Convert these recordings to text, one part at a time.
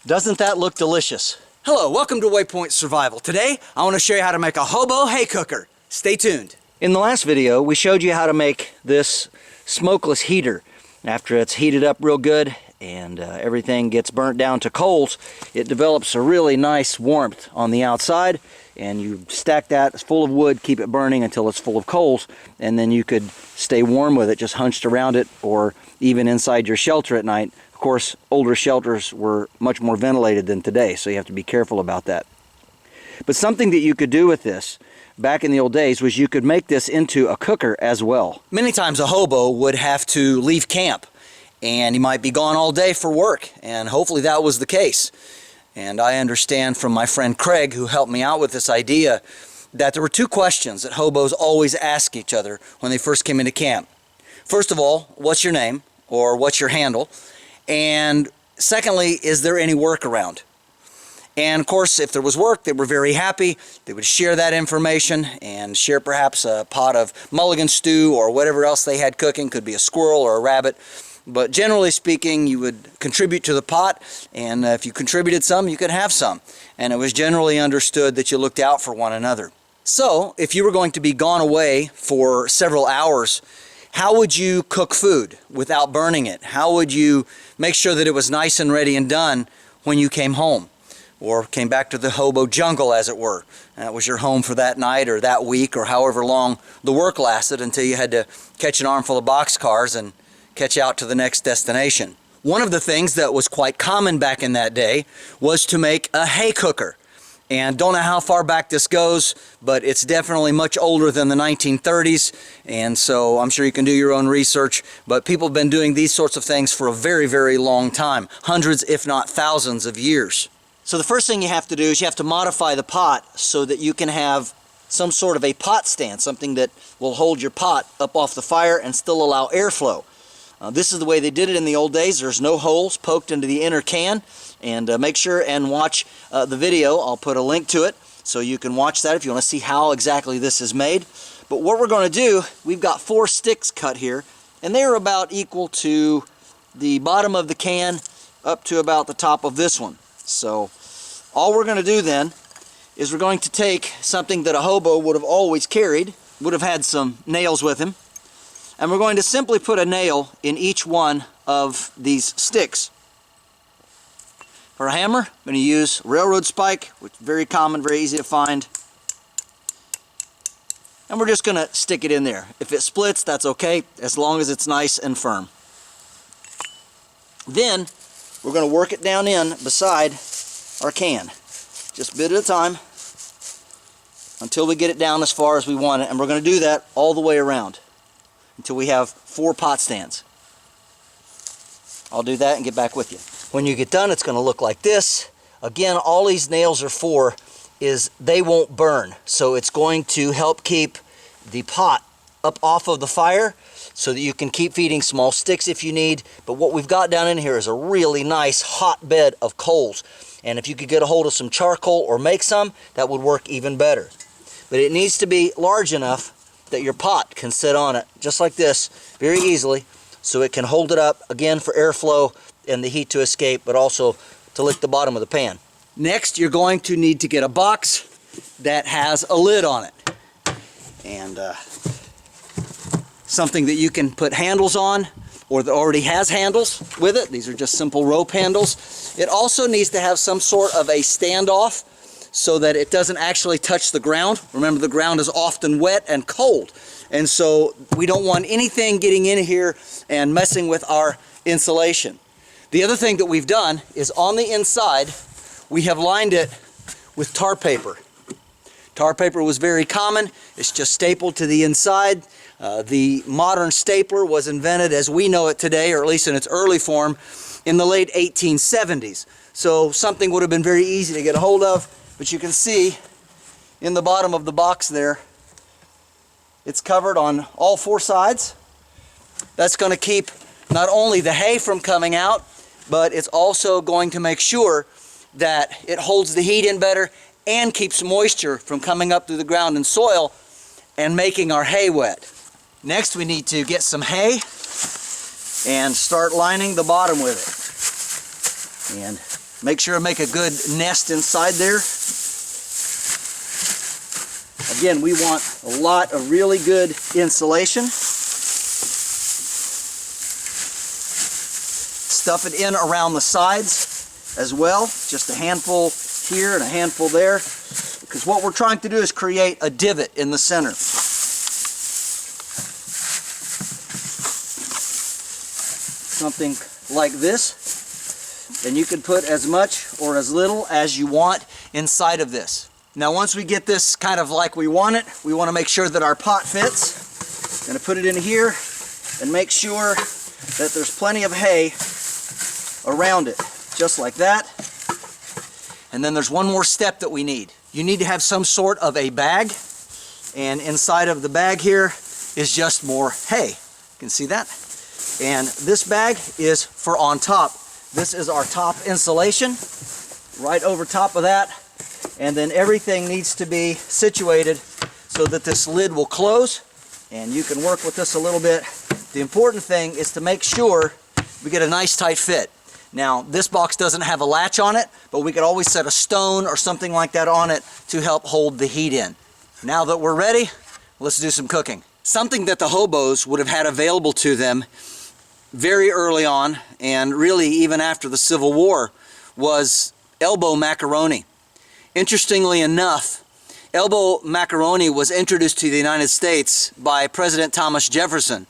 Doesn't that look delicious? Hello, welcome to Waypoint Survival. Today, I want to show you how to make a hobo hay cooker. Stay tuned. In the last video, we showed you how to make this smokeless heater. After it's heated up real good and everything gets burnt down to coals, it develops a really nice warmth on the outside, and you stack that, it's full of wood, keep it burning until it's full of coals, and then you could stay warm with it just hunched around it or even inside your shelter at night. Of course, older shelters were much more ventilated than today, so you have to be careful about that. But something that you could do with this back in the old days was you could make this into a cooker as well. Many times a hobo would have to leave camp, and he might be gone all day for work, and hopefully that was the case. And I understand from my friend Craig, who helped me out with this idea, that there were two questions that hobos always ask each other when they first came into camp. First of all, what's your name, or what's your handle? And secondly, is there any work around? And of course, if there was work, they were very happy. They would share that information and share perhaps a pot of mulligan stew or whatever else they had cooking. Could be a squirrel or a rabbit. But generally speaking, you would contribute to the pot, and if you contributed some, you could have some. And it was generally understood that you looked out for one another. So, if you were going to be gone away for several hours, how would you cook food without burning it? How would you make sure that it was nice and ready and done when you came home? Or came back to the hobo jungle, as it were. And it was your home for that night or that week or however long the work lasted until you had to catch an armful of boxcars and catch out to the next destination. One of the things that was quite common back in that day was to make a hay cooker. And don't know how far back this goes, but it's definitely much older than the 1930s, and so I'm sure you can do your own research, but people have been doing these sorts of things for a very, very long time, hundreds if not thousands of years. So the first thing you have to do is you have to modify the pot so that you can have some sort of a pot stand, something that will hold your pot up off the fire and still allow airflow. This is the way they did it in the old days. There's no holes poked into the inner can. And make sure and watch the video. I'll put a link to it so you can watch that if you want to see how exactly this is made. But what we're going to do, we've got 4 sticks cut here, and they're about equal to the bottom of the can up to about the top of this one. So all we're going to do then is we're going to take something that a hobo would have always carried, would have had some nails with him, and we're going to simply put a nail in each one of these sticks. For a hammer, I'm going to use railroad spike, which is very common, very easy to find. And we're just going to stick it in there. If it splits, that's okay, as long as it's nice and firm. Then, we're going to work it down in beside our can. Just a bit at a time, until we get it down as far as we want it. And we're going to do that all the way around, until we have 4 pot stands. I'll do that and get back with you. When you get done, it's going to look like this. Again, all these nails are for is they won't burn. So it's going to help keep the pot up off of the fire so that you can keep feeding small sticks if you need. But what we've got down in here is a really nice hot bed of coals. And if you could get a hold of some charcoal or make some, that would work even better. But it needs to be large enough that your pot can sit on it, just like this, very easily, so it can hold it up, again, for airflow and the heat to escape, but also to lick the bottom of the pan. Next, you're going to need to get a box that has a lid on it. And something that you can put handles on, or that already has handles with it. These are just simple rope handles. It also needs to have some sort of a standoff so that it doesn't actually touch the ground. Remember, the ground is often wet and cold. And so we don't want anything getting in here and messing with our insulation. The other thing that we've done is on the inside, we have lined it with tar paper. Tar paper was very common. It's just stapled to the inside. The modern stapler was invented as we know it today, or at least in its early form, in the late 1870s. So something would have been very easy to get a hold of, but you can see in the bottom of the box there, it's covered on all 4 sides. That's going to keep not only the hay from coming out, but it's also going to make sure that it holds the heat in better and keeps moisture from coming up through the ground and soil and making our hay wet. Next, we need to get some hay and start lining the bottom with it. And Make sure to make a good nest inside there. Again, we want a lot of really good insulation. Stuff it in around the sides as well. Just a handful here and a handful there. Because what we're trying to do is create a divot in the center. Something like this. Then you can put as much or as little as you want inside of this. Now once we get this kind of like we want it, we want to make sure that our pot fits. Going to put it in here and make sure that there's plenty of hay around it, just like that. And then there's one more step that we need. You need to have some sort of a bag, and inside of the bag here is just more hay. You can see that? And this bag is for on top. This is our top insulation, right over top of that. And then everything needs to be situated so that this lid will close, and you can work with this a little bit. The important thing is to make sure we get a nice tight fit. Now, this box doesn't have a latch on it, but we could always set a stone or something like that on it to help hold the heat in. Now that we're ready, let's do some cooking. Something that the hobos would have had available to them very early on, and really even after the Civil War, was elbow macaroni. Interestingly enough, elbow macaroni was introduced to the United States by President Thomas Jefferson,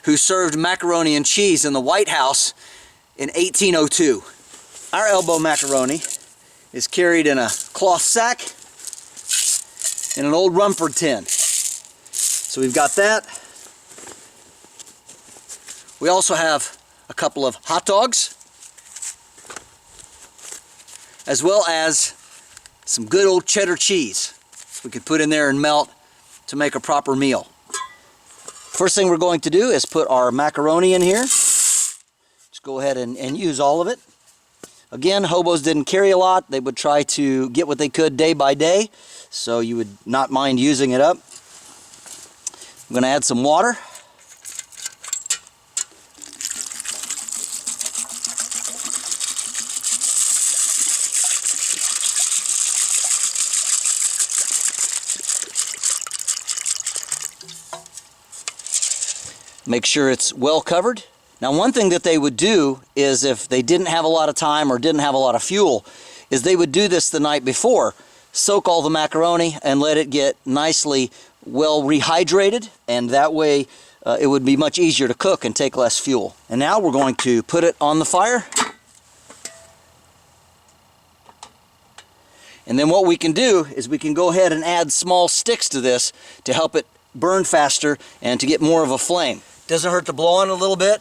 who served macaroni and cheese in the White House in 1802. Our elbow macaroni is carried in a cloth sack in an old Rumford tin. So we've got that. We also have a couple of hot dogs, as well as some good old cheddar cheese we could put in there and melt to make a proper meal. First thing we're going to do is put our macaroni in here. Just go ahead and use all of it. Again, hobos didn't carry a lot. They would try to get what they could day by day, so you would not mind using it up. I'm going to add some water. Make sure it's well covered. Now, one thing that they would do is, if they didn't have a lot of time or didn't have a lot of fuel, is they would do this the night before. Soak all the macaroni and let it get nicely well rehydrated, and that way it would be much easier to cook and take less fuel. And now we're going to put it on the fire. And then what we can do is we can go ahead and add small sticks to this to help it burn faster and to get more of a flame. Doesn't hurt to blow on a little bit.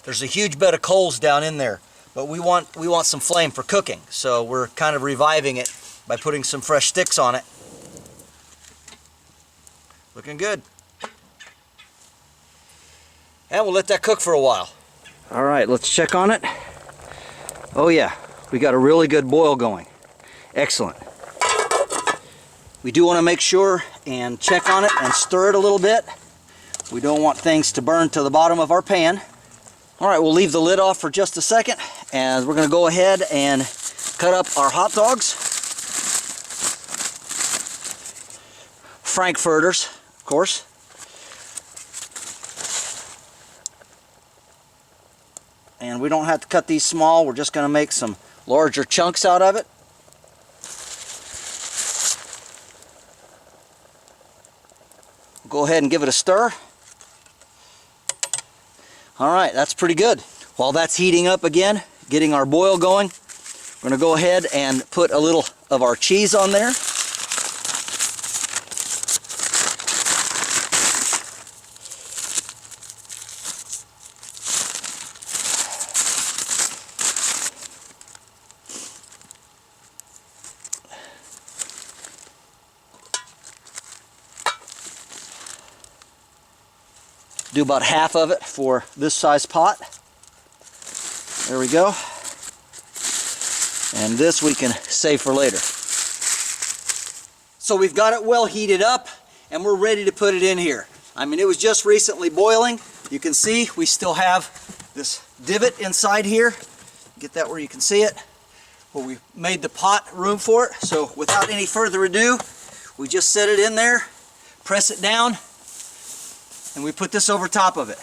There's a huge bed of coals down in there, but we want some flame for cooking, so we're kind of reviving it by putting some fresh sticks on it. Looking good. And we'll let that cook for a while. All right, let's check on it. Oh yeah, we got a really good boil going. Excellent. We do want to make sure and check on it and stir it a little bit. We don't want things to burn to the bottom of our pan. All right, we'll leave the lid off for just a second, and we're going to go ahead and cut up our hot dogs. Frankfurters, of course. And we don't have to cut these small. We're just going to make some larger chunks out of it. Go ahead and give it a stir. All right, that's pretty good. While that's heating up again, getting our boil going, we're going to go ahead and put a little of our cheese on there. Do about half of it for this size pot. There we go. And this we can save for later. So we've got it well heated up, and we're ready to put it in here. I mean, it was just recently boiling. You can see we still have this divot inside here. Get that where you can see it, where we made the pot room for it. So without any further ado, we just set it in there, press it down, and we put this over top of it.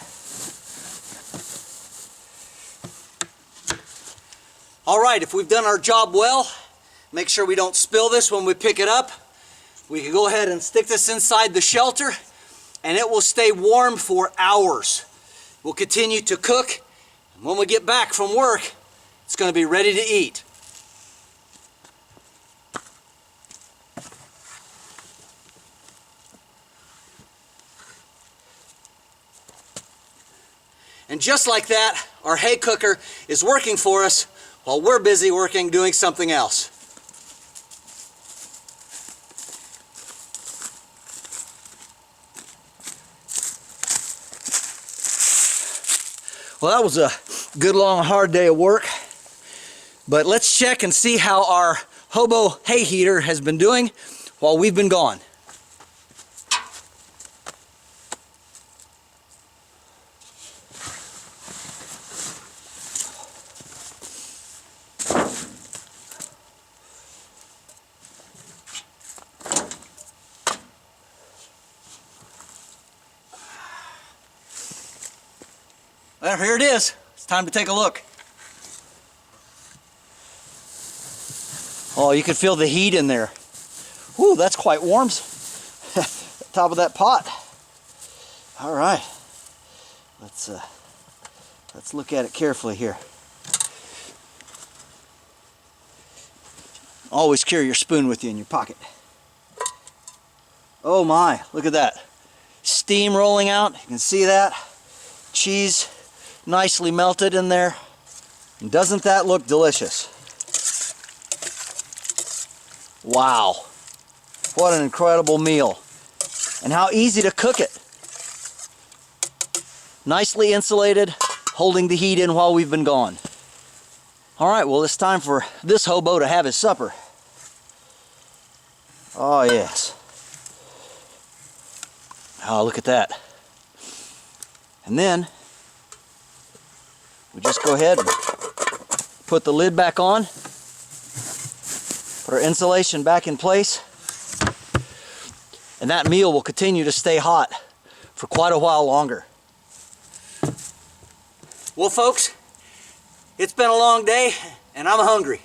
All right, if we've done our job well, make sure we don't spill this when we pick it up. We can go ahead and stick this inside the shelter, and it will stay warm for hours. We'll continue to cook, and when we get back from work, it's going to be ready to eat. And just like that, our hay cooker is working for us while we're busy working doing something else. Well, that was a good, long, hard day of work. But let's check and see how our Hobo hay heater has been doing while we've been gone. Well, here it is. It's time to take a look. Oh, you can feel the heat in there. Whew, that's quite warm. Top of that pot. All right. Let's look at it carefully here. Always carry your spoon with you in your pocket. Oh my, look at that. Steam rolling out. You can see that. Cheese nicely melted in there. And doesn't that look delicious? Wow. What an incredible meal. And how easy to cook it. Nicely insulated, holding the heat in while we've been gone. All right, well, it's time for this hobo to have his supper. Oh, yes. Oh, look at that. And then we just go ahead and put the lid back on, put our insulation back in place, and that meal will continue to stay hot for quite a while longer. Well, folks, it's been a long day and I'm hungry.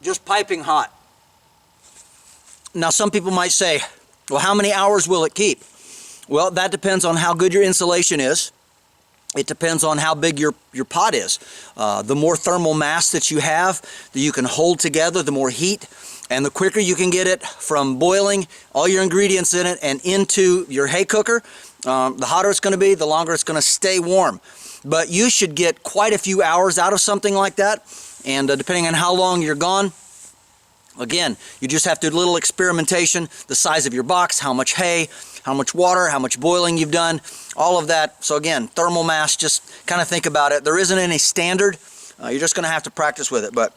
Just piping hot. Now some people might say, well, how many hours will it keep? Well, that depends on how good your insulation is. It depends on how big your pot is. The more thermal mass that you have, that you can hold together, the more heat, and the quicker you can get it from boiling all your ingredients in it and into your hay cooker, the hotter it's going to be, the longer it's going to stay warm. But you should get quite a few hours out of something like that. And depending on how long you're gone, again, you just have to do a little experimentation, the size of your box, how much hay, how much water, how much boiling you've done, all of that. So again, thermal mass, just kind of think about it. There isn't any standard. You're just going to have to practice with it, but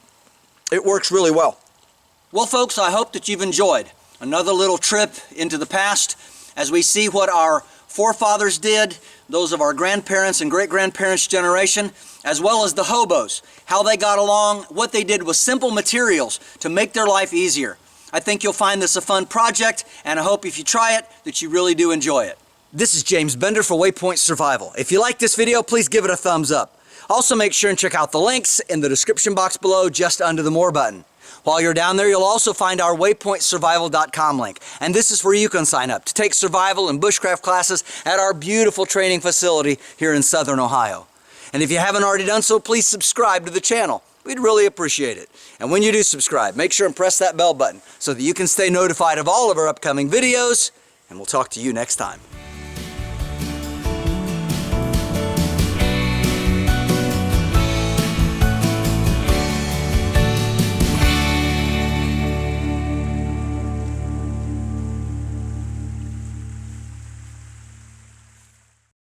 it works really well. Well, folks, I hope that you've enjoyed another little trip into the past as we see what our forefathers did, those of our grandparents and great-grandparents' generation, as well as the hobos, how they got along, what they did with simple materials to make their life easier. I think you'll find this a fun project, and I hope if you try it, that you really do enjoy it. This is James Bender for Waypoint Survival. If you like this video, please give it a thumbs up. Also make sure and check out the links in the description box below just under the More button. While you're down there, you'll also find our waypointsurvival.com link, and this is where you can sign up to take survival and bushcraft classes at our beautiful training facility here in Southern Ohio. And if you haven't already done so, please subscribe to the channel. We'd really appreciate it. And when you do subscribe, make sure and press that bell button so that you can stay notified of all of our upcoming videos, and we'll talk to you next time.